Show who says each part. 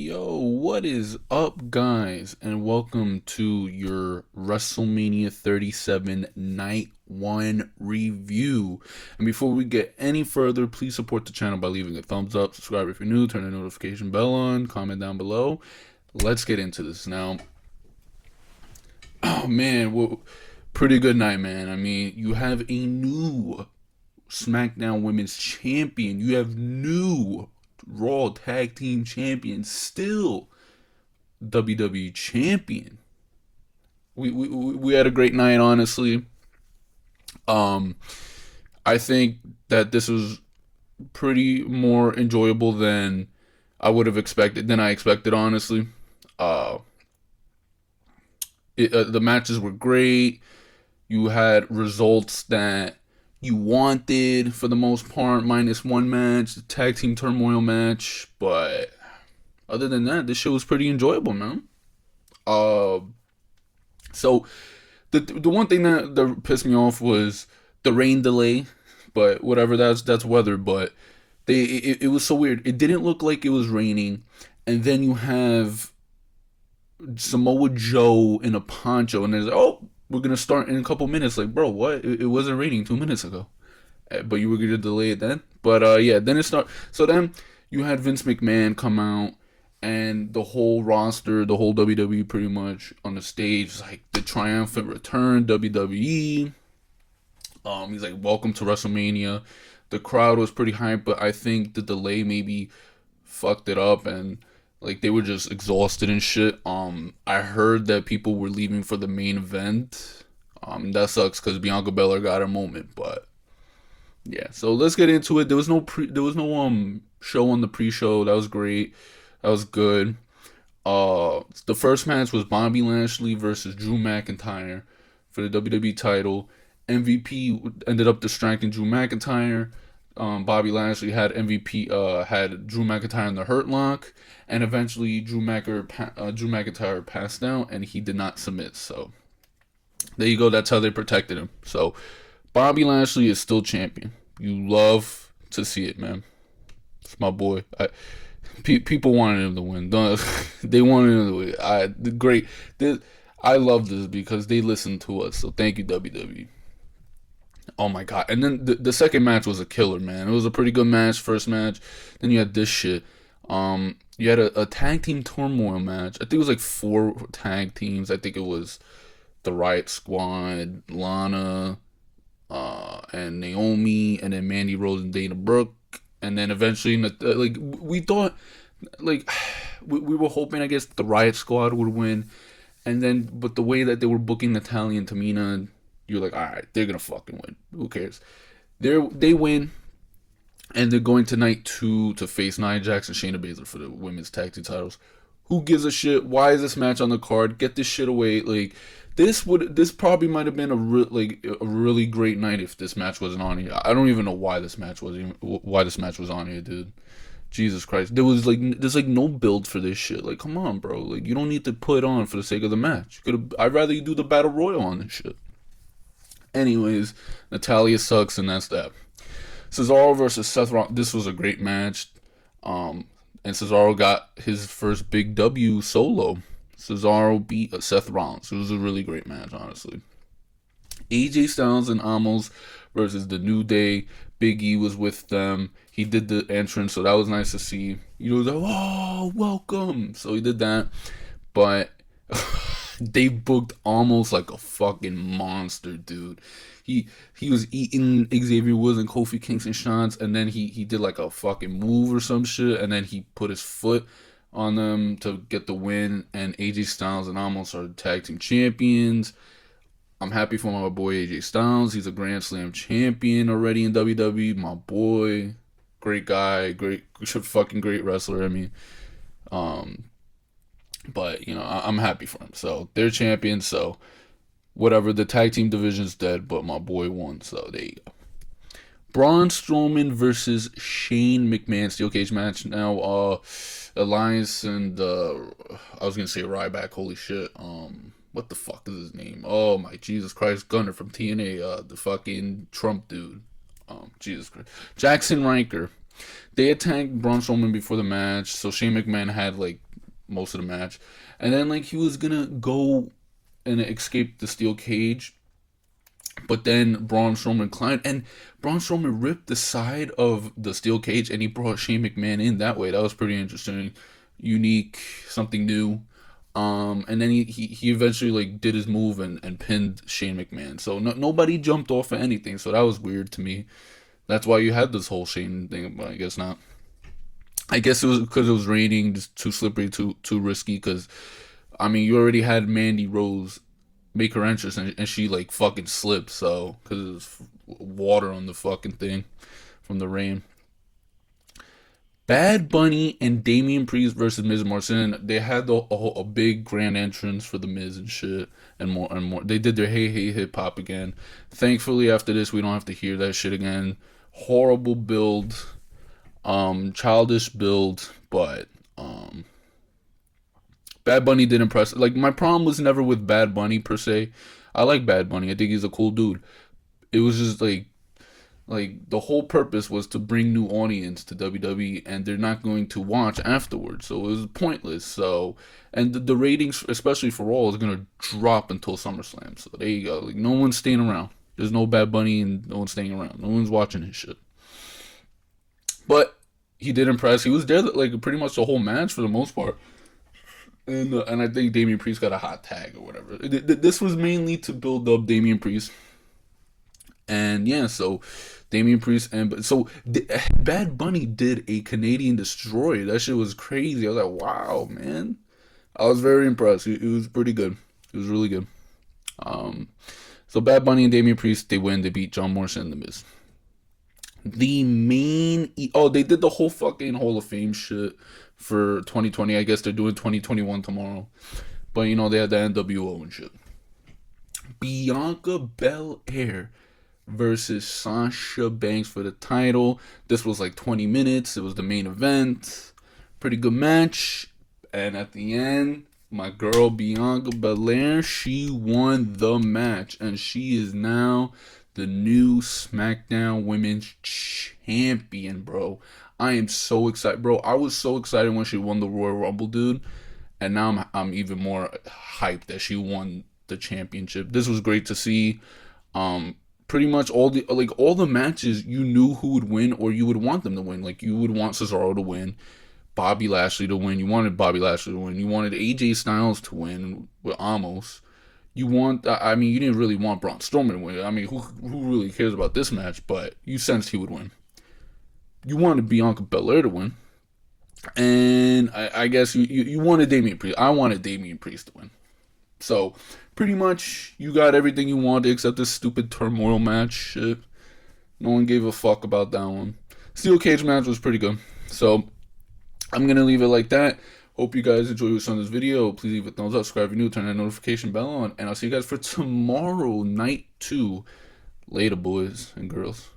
Speaker 1: Yo, what is up, guys? And welcome to your WrestleMania 37 Night 1 review. And before we get any further, please support the channel by leaving a thumbs up, subscribe if you're new, turn the notification bell on, comment down below. Let's get into this now. Oh, man, well, pretty good night, man. I mean, you have a new SmackDown Women's Champion. You have new Raw Tag Team Champion, still WWE Champion. We had a great night, honestly. I think that this was pretty more enjoyable than I would have expected, honestly. Uh, the matches were great. You had results that you wanted for the most part, minus one match, the tag team turmoil match, but other than that, this show was pretty enjoyable, man. So the one thing that pissed me off was the rain delay, but whatever, that's weather. But it was so weird. It didn't look like it was raining, and then you have Samoa Joe in a poncho, and there's like, oh, we're gonna start in a couple minutes. Like, bro, what? It wasn't raining 2 minutes ago, but you were gonna delay it then. But yeah, then it start. So then you had Vince McMahon come out, and the whole roster, the whole WWE, pretty much on the stage, like the triumphant return, WWE. He's like, welcome to WrestleMania. The crowd was pretty hyped, but I think the delay maybe fucked it up, and like they were just exhausted and shit. I heard that people were leaving for the main event. That sucks because Bianca Belair got her moment, but yeah. So let's get into it. There was no show on the pre-show. That was great. That was good. The first match was Bobby Lashley versus Drew McIntyre for the WWE title. MVP ended up distracting Drew McIntyre. Bobby Lashley had had Drew McIntyre in the Hurt Lock, and eventually Drew McIntyre passed out, and he did not submit. So there you go. That's how they protected him. So Bobby Lashley is still champion. You love to see it, man. It's my boy. People wanted him to win. They wanted him to win. I love this because they listened to us. So thank you, WWE. Oh my god. And then the second match was a killer, man. It was a pretty good match, first match. Then you had this shit. You had a tag team turmoil match. I think it was like 4 tag teams. I think it was the Riott Squad, Lana, and Naomi, and then Mandy, Rose, and Dana Brooke. And then eventually, like, we thought, like, we were hoping, I guess, the Riott Squad would win. And then, but the way that they were booking Natalya and Tamina, you're like, all right, they're gonna fucking win. Who cares? They win, and they're going tonight to face Nia Jax and Shayna Baszler for the women's tag team titles. Who gives a shit? Why is this match on the card? Get this shit away. Like, this probably might have been a really great night if this match wasn't on here. I don't even know why this match was on here, dude. Jesus Christ, there's like no build for this shit. Like, come on, bro. Like, you don't need to put it on for the sake of the match. I'd rather you do the battle royal on this shit. Anyways, Natalya sucks, and that's that. Cesaro versus Seth Rollins. This was a great match. And Cesaro got his first big W solo. Cesaro beat Seth Rollins. It was a really great match, honestly. AJ Styles and Omos versus the New Day. Big E was with them. He did the entrance, so that was nice to see. You know, like, oh, welcome. So he did that. But they booked almost like a fucking monster, dude. He was eating Xavier Woods and Kofi Kingston shots, and then he did like a fucking move or some shit, and then he put his foot on them to get the win. And AJ Styles and Omos are the tag team champions. I'm happy for my boy AJ Styles. He's a Grand Slam champion already in WWE. My boy, great guy, great wrestler. I mean, but, you know, I'm happy for him. So, they're champions. So, whatever. The tag team division's dead, but my boy won. So, there you go. Braun Strowman versus Shane McMahon steel cage match. Now, Alliance and, I was going to say Ryback. Holy shit. What the fuck is his name? Oh, my Jesus Christ. Gunner from TNA. The fucking Trump dude. Jesus Christ. Jackson Riker. They attacked Braun Strowman before the match. So, Shane McMahon had, like, most of the match. And then like he was gonna go and escape the steel cage, but then Braun Strowman climbed, and Braun Strowman ripped the side of the steel cage, and he brought Shane McMahon in that way. That was pretty interesting, unique, something new. And then he eventually like did his move and pinned Shane McMahon. So nobody jumped off of anything. So that was weird to me. That's why you had this whole Shane thing, but I guess not. I guess it was because it was raining, just too slippery, too risky. Because I mean, you already had Mandy Rose make her entrance, and she like fucking slipped. So because it was water on the fucking thing from the rain. Bad Bunny and Damian Priest versus Miz Morrison. They had a big grand entrance for the Miz and shit, and more and more. They did their hey hey hip hop again. Thankfully, after this, we don't have to hear that shit again. Horrible build, childish build, but Bad Bunny did impress. Like my problem was never with Bad Bunny per se. I like Bad Bunny. I think he's a cool dude. It was just like the whole purpose was to bring new audience to WWE, and they're not going to watch afterwards, so it was pointless. So, and the ratings, especially for Raw, is gonna drop until SummerSlam. So there you go. Like no one's staying around. There's no Bad Bunny, and no one's staying around. No one's watching his shit. But he did impress. He was there like pretty much the whole match for the most part. And I think Damian Priest got a hot tag or whatever. This was mainly to build up Damian Priest. And yeah, so Damian Priest and so Bad Bunny did a Canadian Destroyer. That shit was crazy. I was like, wow, man. I was very impressed. It was pretty good. It was really good. So Bad Bunny and Damian Priest, they win. They beat John Morrison and The Miz. The main they did the whole fucking Hall of Fame shit for 2020. I guess they're doing 2021 tomorrow. But you know, they had the NWO and shit. Bianca Belair versus Sasha Banks for the title. This was like 20 minutes. It was the main event. Pretty good match. And at the end, my girl Bianca Belair, she won the match. And she is now the new SmackDown Women's Champion, bro. I am so excited, bro. I was so excited when she won the Royal Rumble, dude. And now I'm even more hyped that she won the championship. This was great to see. Pretty much all the matches, you knew who would win, or you would want them to win. Like you would want Cesaro to win, Bobby Lashley to win. You wanted Bobby Lashley to win. You wanted AJ Styles to win with Omos. You want, I mean, you didn't really want Braun Strowman to win. I mean, who really cares about this match? But you sensed he would win. You wanted Bianca Belair to win, and I guess you wanted Damian Priest. I wanted Damian Priest to win. So, pretty much, you got everything you wanted except this stupid Turmoil match shit. No one gave a fuck about that one. Steel Cage match was pretty good. So, I'm going to leave it like that. Hope you guys enjoyed what's on this video. Please leave a thumbs up, subscribe if you're new, turn that notification bell on. And I'll see you guys for tomorrow, night 2. Later, boys and girls.